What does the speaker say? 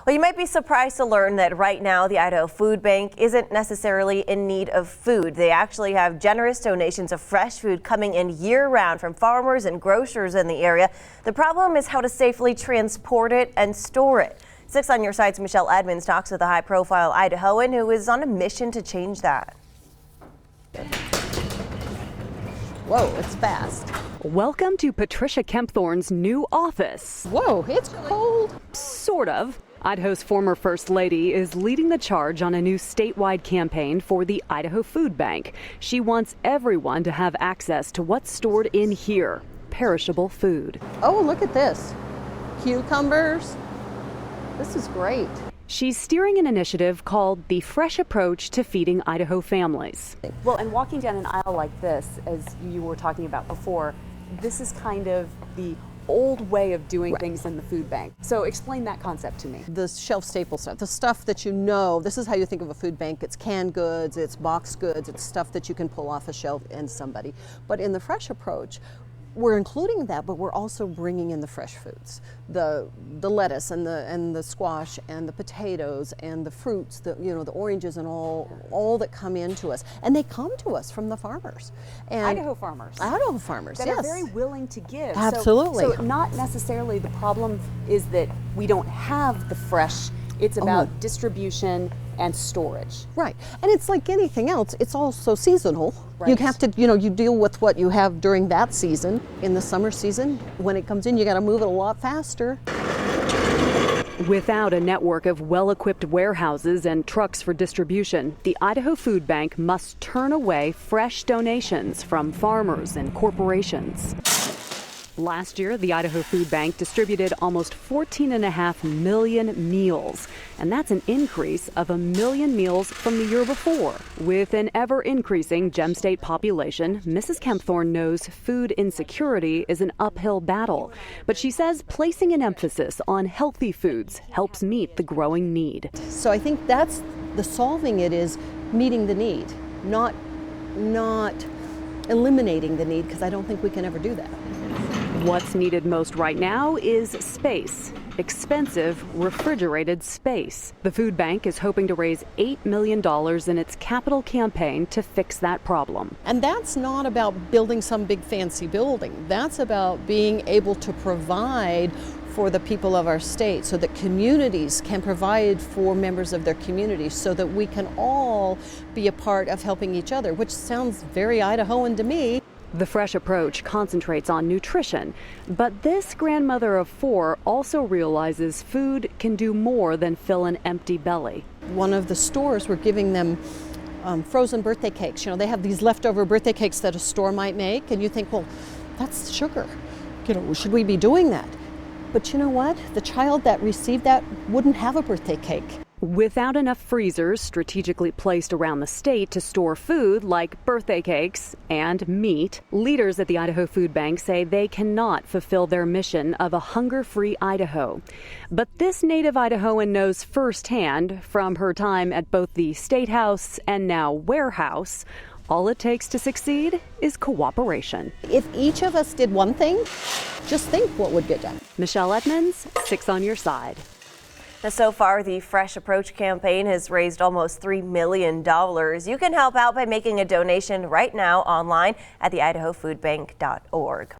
Well, you might be surprised to learn that right now the Idaho Food Bank isn't necessarily in need of food. They actually have generous donations of fresh food coming in year-round from farmers and grocers in the area. The problem is how to safely transport it and store it. 6 on Your Side's Michelle Edmonds talks with a high-profile Idahoan who is on a mission to change that. Whoa, it's fast. Welcome to Patricia Kempthorne's new office. Whoa, it's cold. Sort of. Idaho's former First Lady is leading the charge on a new statewide campaign for the Idaho Food Bank. She wants everyone to have access to what's stored in here, perishable food. Oh, look at this. Cucumbers. This is great. She's steering an initiative called the Fresh Approach to Feeding Idaho Families. Well, and walking down an aisle like this, as you were talking about before, this is kind of the old way of doing things in the food bank. So explain that concept to me. The shelf staple stuff, the stuff that you know, this is how you think of a food bank. It's canned goods, it's boxed goods, it's stuff that you can pull off a shelf and somebody. But in the Fresh Approach, we're including that, but we're also bringing in the fresh foods, the lettuce and the squash and the potatoes and the fruits, the oranges and all that come into us, and they come to us from the farmers. And Idaho farmers. Idaho farmers, that yes. are very willing to give. Absolutely. So not necessarily the problem is that we don't have the fresh. It's about distribution and storage. Right, and it's like anything else, it's also seasonal. Right. You have to, you deal with what you have during that season. In the summer season, when it comes in, you got to move it a lot faster. Without a network of well-equipped warehouses and trucks for distribution, the Idaho Food Bank must turn away fresh donations from farmers and corporations. Last year, the Idaho Food Bank distributed almost 14.5 million meals, and that's an increase of 1 million meals from the year before. With an ever-increasing Gem State population, Mrs. Kempthorne knows food insecurity is an uphill battle, but she says placing an emphasis on healthy foods helps meet the growing need. So I think that's the solving it is meeting the need, not eliminating the need, because I don't think we can ever do that. What's needed most right now is space. Expensive, refrigerated space. The food bank is hoping to raise $8 million in its capital campaign to fix that problem. And that's not about building some big fancy building. That's about being able to provide for the people of our state so that communities can provide for members of their communities so that we can all be a part of helping each other, which sounds very Idahoan to me. The Fresh Approach concentrates on nutrition, but this grandmother of 4 also realizes food can do more than fill an empty belly. One of the stores were giving them frozen birthday cakes. They have these leftover birthday cakes that a store might make, and you think, well, that's sugar. Should we be doing that? But you know what? The child that received that wouldn't have a birthday cake. Without enough freezers strategically placed around the state to store food like birthday cakes and meat, leaders at the Idaho Food Bank say they cannot fulfill their mission of a hunger-free Idaho. But this native Idahoan knows firsthand from her time at both the State House and now warehouse, all it takes to succeed is cooperation. If each of us did one thing, just think what would get done. Michelle Edmonds, 6 on Your Side. Now, so far, the Fresh Approach campaign has raised almost $3 million. You can help out by making a donation right now online at the idahofoodbank.org.